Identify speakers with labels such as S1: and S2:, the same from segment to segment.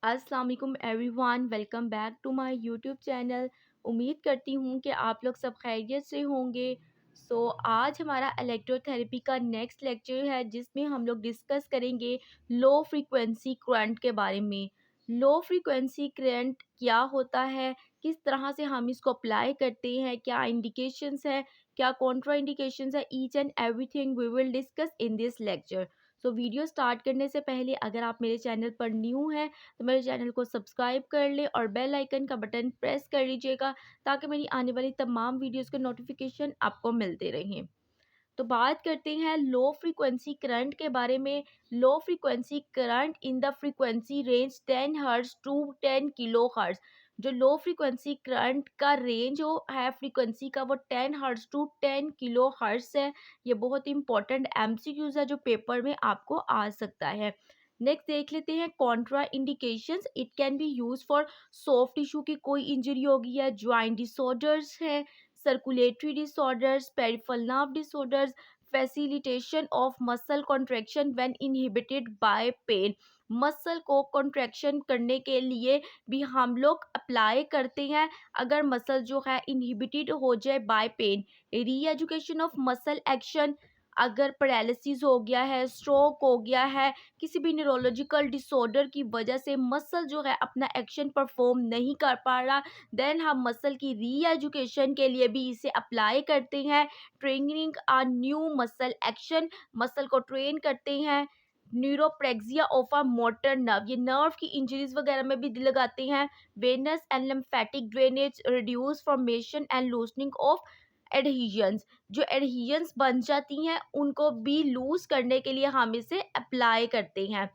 S1: अस्सलाम वालेकुम everyone, welcome back to my YouTube channel. उम्मीद करती हूँ कि आप लोग सब खैरियत से होंगे। आज हमारा इलेक्ट्रोथेरेपी का नेक्स्ट लेक्चर है जिसमें हम लोग डिस्कस करेंगे लो फ्रीक्वेंसी करंट के बारे में। लो फ्रीक्वेंसी करंट क्या होता है, किस तरह से हम इसको अप्लाई करते हैं, क्या इंडिकेशंस है, क्या कॉन्ट्रा इंडिकेशंस है, each and everything we will discuss in this lecture. Video start करने से पहले अगर आप मेरे चैनल पर न्यू हैं तो मेरे चैनल को सब्सक्राइब कर लें और बेल आइकन का बटन प्रेस कर लीजिएगा ताकि मेरी आने वाली तमाम वीडियोस के नोटिफिकेशन आपको मिलते रहें। तो बात करते हैं लो फ्रीक्वेंसी करंट के बारे में। Low frequency current in the frequency range 10 hertz to 10 kilohertz. जो लो फ्रीक्वेंसी करंट का रेंज जो है फ्रीक्वेंसी का वो 10 हर्ट्ज टू 10 किलो हर्ट्ज है। ये बहुत इंपॉर्टेंट एमसीक्यूज है जो पेपर में आपको आ सकता है। नेक्स्ट देख लेते हैं Contra indications. It can be use for soft tissue की कोई इंजरी होगी या ज्वाइंट डिसऑर्डर्स है, circulatory disorders, peripheral nerve disorders, facilitation of muscle contraction when inhibited by pain। Muscle को कॉन्ट्रैक्शन करने के लिए भी हम लोग अप्लाई करते हैं अगर मसल जो है इनहिबिटेड हो जाए बाय पेन। री एजुकेशन ऑफ मसल एक्शन, अगर पैरालिसिस हो गया है, स्ट्रोक हो गया है, किसी भी न्यूरोलॉजिकल डिसऑर्डर की वजह से मसल जो है अपना एक्शन परफॉर्म नहीं कर पा रहा, देन हम मसल की री एजुकेशन के लिए भी इसे अप्लाई करते हैं। Training a new muscle action, muscle को ट्रेन करते हैं। Neuropraxia of a motor nerve, ये नर्व की इंजरीज वगैरह में भी लगाते हैं। Venous and lymphatic drainage, reduce formation and loosening of adhesions, जो एडहेजन्स बन जाती हैं उनको भी लूज करने के लिए हम इसे अप्लाई करते हैं।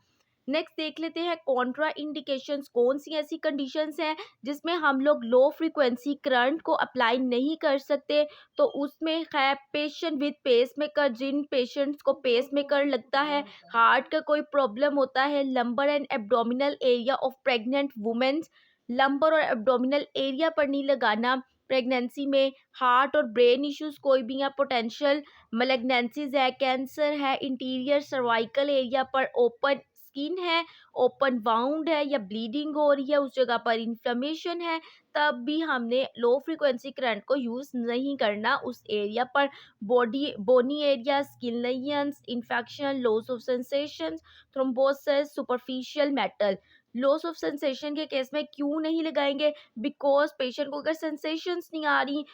S1: नेक्स्ट देख लेते हैं कॉन्ट्रा इंडिकेशंस। कौन सी ऐसी कंडीशंस हैं जिसमें हम लोग लो फ्रीक्वेंसी करंट को अप्लाई नहीं कर सकते। तो उसमें है पेशेंट विद पेस मेकर, जिन पेशेंट्स को पेस मेकर लगता है, हार्ट का कोई प्रॉब्लम होता है, lumbar and abdominal area of pregnant womens, lumbar और एब्डोमिनल एरिया पर नहीं लगाना प्रेगनेंसी में, हार्ट और ब्रेन इश्यूज कोई भी या पोटेंशियल मलिग्नेंसीज है, कैंसर है, इंटीरियर सर्वाइकल एरिया पर ओपन स्किन है, ओपन वाउंड है या ब्लीडिंग हो रही है, उस जगह पर इन्फ्लेमेशन है, तब भी हमने लो फ्रीक्वेंसी करंट को यूज़ नहीं करना उस एरिया पर। Body bony area, skin lesions, infection, loss of sensation, thrombosis, superficial metal. Loss of sensation के केस में क्यों नहीं लगाएंगे? बिकॉज पेशेंट को अगर सेंसेशंस नहीं आ रही,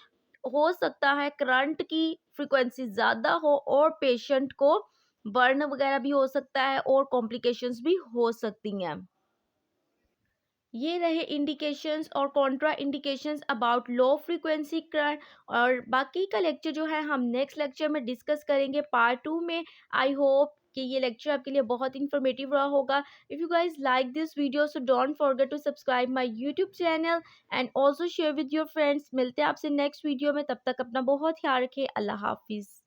S1: हो सकता है करंट की फ्रीक्वेंसी ज़्यादा हो और पेशेंट को बर्न वगैरह भी हो सकता है और कॉम्प्लिकेशंस भी हो सकती हैं। ये रहे इंडिकेशंस और Contra indications about low frequency current. और बाकी का लेक्चर जो है हम नेक्स्ट लेक्चर में डिस्कस करेंगे पार्ट 2 में। आई होप कि ये लेक्चर आपके लिए बहुत इंफॉर्मेटिव रहा होगा। If you guys like this video so don't forget to subscribe my YouTube channel and also share with your friends. मिलते हैं आपसे नेक्स्ट वीडियो में, तब तक अपना बहुत ख्याल रखें। अल्लाह हाफिज़।